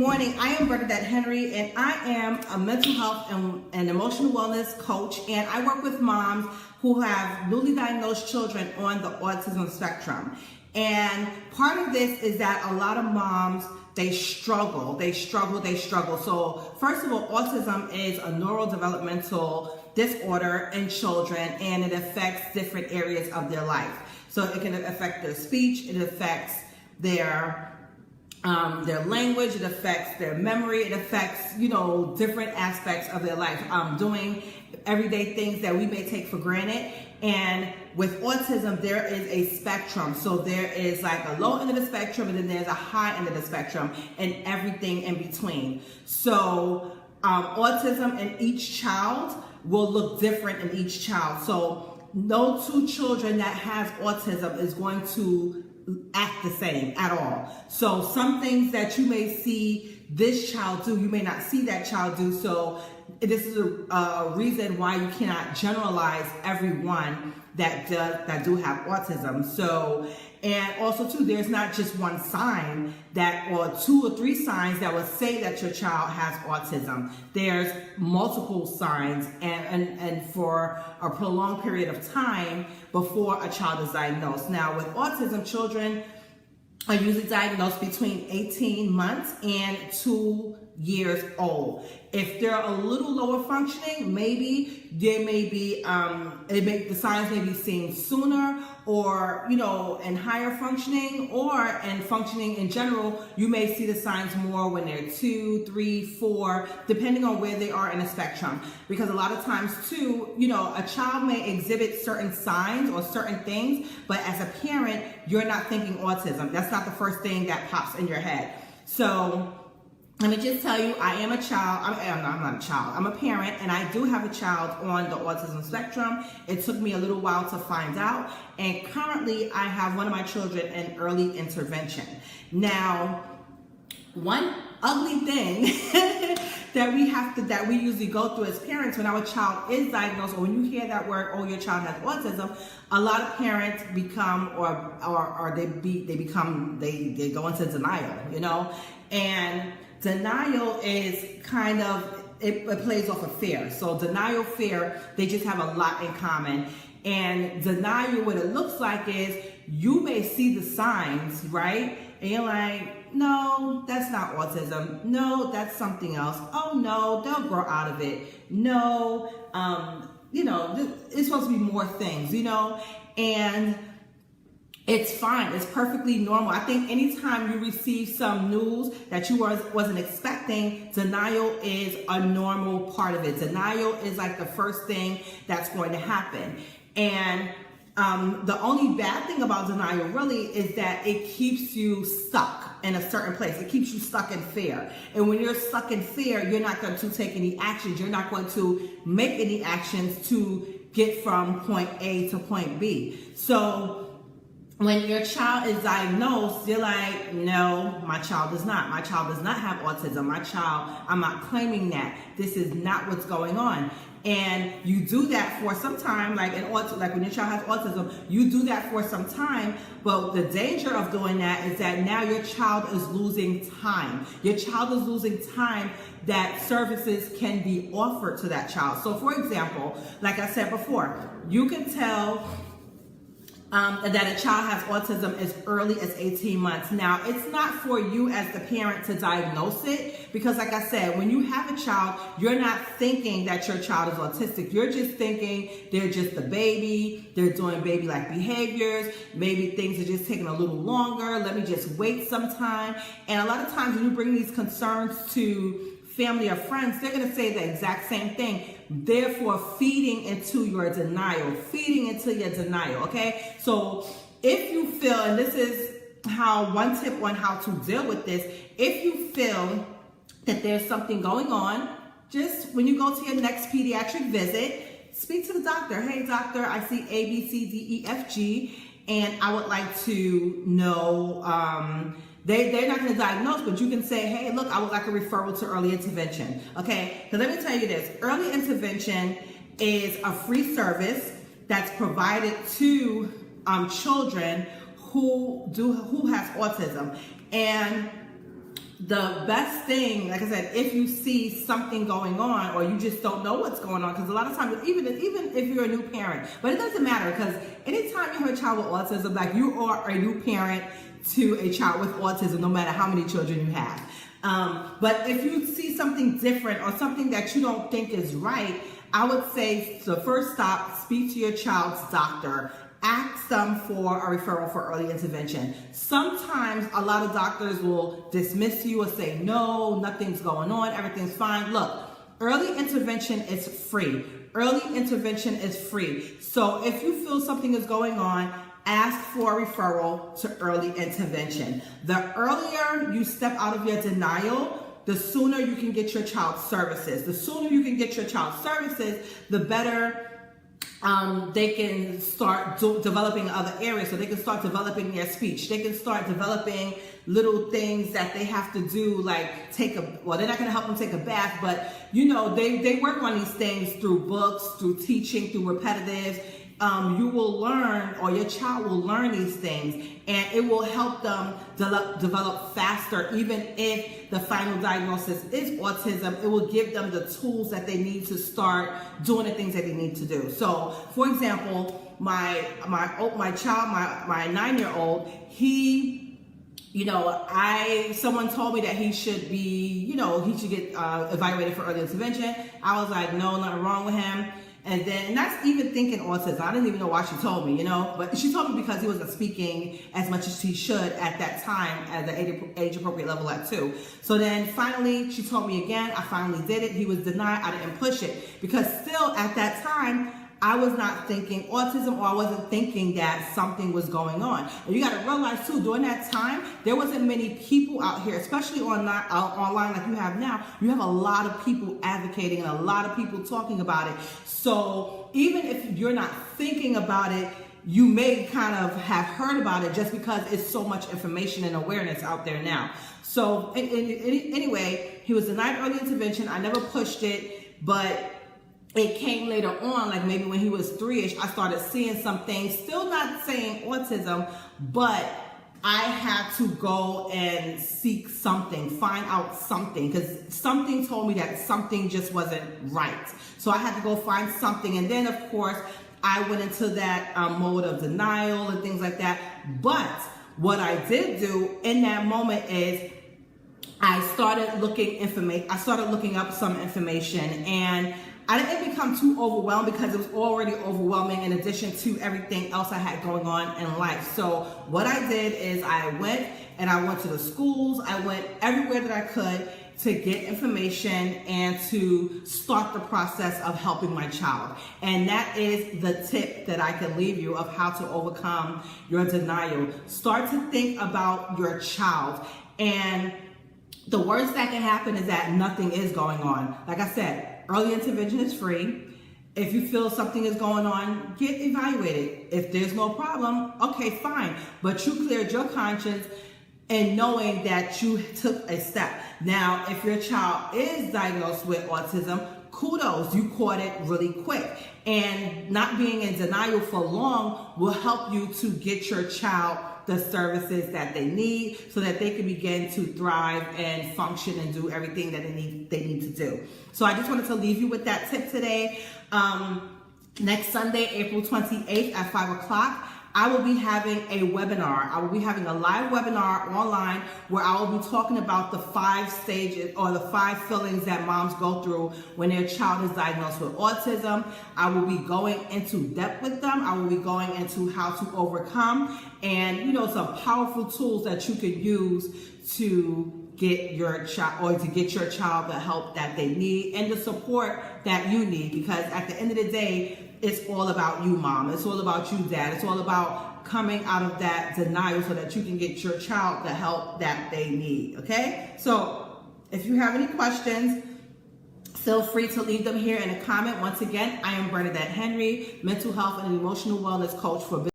Morning. I am Bernadette Henry, and I am a mental health and emotional wellness coach, and I work with moms who have newly diagnosed children on the autism spectrum. And part of this is that a lot of moms, they struggle. So first of all, autism is a neurodevelopmental disorder in children, and it affects different areas of their life. So it can affect their speech, it affects their language, it affects their memory, it affects, different aspects of their life, doing everyday things that we may take for granted. And with autism, there is a spectrum. So there is like a low end of the spectrum, and then there's a high end of the spectrum, and everything in between. So autism in each child will look different in each child. So no two children that has autism is going to act the same at all. So some things that you may see this child do, you may not see that child do. So this is a reason why you cannot generalize everyone that do have autism. So, and also too, there's not just one sign or 2 or 3 signs that will say that your child has autism. There's multiple signs, and for a prolonged period of time before a child is diagnosed. Now, with autism, children are usually diagnosed between 18 months and 2 years old. If they're a little lower functioning, maybe there may be the signs may be seen sooner, or and higher functioning, or in functioning in general, you may see the signs more when they're 2, 3, 4, depending on where they are in the spectrum. Because a lot of times too, a child may exhibit certain signs or certain things, but as a parent, you're not thinking autism. That's not the first thing that pops in your head. So let me just tell you, I am a child. I'm not a child. I'm a parent, and I do have a child on the autism spectrum. It took me a little while to find out, and currently I have one of my children in early intervention. Now, one ugly thing that we usually go through as parents when our child is diagnosed, or when you hear that word, oh, your child has autism, a lot of parents become, they go into denial, and denial is kind of, it plays off of fear. So denial, fear, they just have a lot in common. And denial, what it looks like is you may see the signs, right? And you're like, no, that's not autism. No, that's something else. Oh no, they'll grow out of it. No, it's supposed to be more things, and it's fine. It's perfectly normal. I think anytime you receive some news that you wasn't expecting, denial is a normal part of it. Denial is like the first thing that's going to happen. And the only bad thing about denial really is that it keeps you stuck in a certain place. It keeps you stuck in fear. And when you're stuck in fear, you're not going to take any actions. You're not going to make any actions to get from point A to point B. So when your child is diagnosed, you're like, no, my child does not. My child does not have autism. I'm not claiming that. This is not what's going on. And you do that for some time, like when your child has autism, you do that for some time. But the danger of doing that is that now your child is losing time. Your child is losing time that services can be offered to that child. So for example, like I said before, you can tell that a child has autism as early as 18 months. Now, it's not for you as the parent to diagnose it, because like I said, when you have a child, you're not thinking that your child is autistic. You're just thinking they're just a baby, they're doing baby-like behaviors, maybe things are just taking a little longer, let me just wait some time. And a lot of times when you bring these concerns to family or friends, they're going to say the exact same thing, therefore feeding into your denial, okay? So if you feel, and this is one tip on how to deal with this, if you feel that there's something going on, just when you go to your next pediatric visit, speak to the doctor. Hey doctor, I see A, B, C, D, E, F, G, and I would like to know, they're not going to diagnose, but you can say, hey, look, I would like a referral to early intervention. Okay, because let me tell you this, early intervention is a free service that's provided to children who has autism. And the best thing, like I said, if you see something going on or you just don't know what's going on, because a lot of times, even if you're a new parent, but it doesn't matter, because anytime you have a child with autism, like you are a new parent to a child with autism, no matter how many children you have. But if you see something different or something that you don't think is right, I would say the first stop, speak to your child's doctor. Ask them for a referral for early intervention. Sometimes a lot of doctors will dismiss you or say, no, nothing's going on, everything's fine. Look, early intervention is free. Early intervention is free. So if you feel something is going on, ask for a referral to early intervention. The earlier you step out of your denial, the sooner you can get your child's services. The sooner you can get your child's services, the better they can start developing other areas. So they can start developing their speech. They can start developing little things that they have to do, like well, they're not going to help them take a bath, but they work on these things through books, through teaching, through repetitives. You will learn, or your child will learn these things, and it will help them develop faster. Even if the final diagnosis is autism, it will give them the tools that they need to start doing the things that they need to do. So, for example, my child, my 9-year-old, someone told me that he should be, he should get evaluated for early intervention. I was like, no, nothing wrong with him. And that's even thinking autism. I didn't even know why she told me, but she told me because he wasn't speaking as much as he should at that time at the age appropriate level at 2. So then finally she told me again. I finally did it. He was denied. I didn't push it because still at that time I was not thinking autism, or I wasn't thinking that something was going on. And you got to realize too, during that time, there wasn't many people out here, especially online like you have now. You have a lot of people advocating and a lot of people talking about it. So even if you're not thinking about it, you may kind of have heard about it just because it's so much information and awareness out there now. So anyway, he was denied early intervention. I never pushed it, but it came later on, like maybe when he was 3-ish, I started seeing some things, still not saying autism, but I had to go and seek something, find out something, because something told me that something just wasn't right. So I had to go find something. And then, of course, I went into that mode of denial and things like that. But what I did do in that moment is I started looking up some information, and I didn't become too overwhelmed because it was already overwhelming in addition to everything else I had going on in life. So what I did is I went to the schools, I went everywhere that I could to get information and to start the process of helping my child. And that is the tip that I can leave you of how to overcome your denial. Start to think about your child, and the worst that can happen is that nothing is going on. Like I said, early intervention is free. If you feel something is going on, get evaluated. If there's no problem, okay, fine. But you cleared your conscience and knowing that you took a step. Now, if your child is diagnosed with autism, kudos, you caught it really quick. And not being in denial for long will help you to get your child the services that they need so that they can begin to thrive and function and do everything that they need to do. So I just wanted to leave you with that tip today. Next Sunday, April 28th at 5 o'clock, I will be having a webinar. I will be having a live webinar online where I will be talking about the 5 stages or the 5 feelings that moms go through when their child is diagnosed with autism. I will be going into depth with them. I will be going into how to overcome and, some powerful tools that you could use to get your child the help that they need and the support that you need, because at the end of the day, it's all about you, mom. It's all about you, dad. It's all about coming out of that denial so that you can get your child the help that they need, okay? So if you have any questions, feel free to leave them here in a comment. Once again, I am Bernadette Henry, mental health and emotional wellness coach for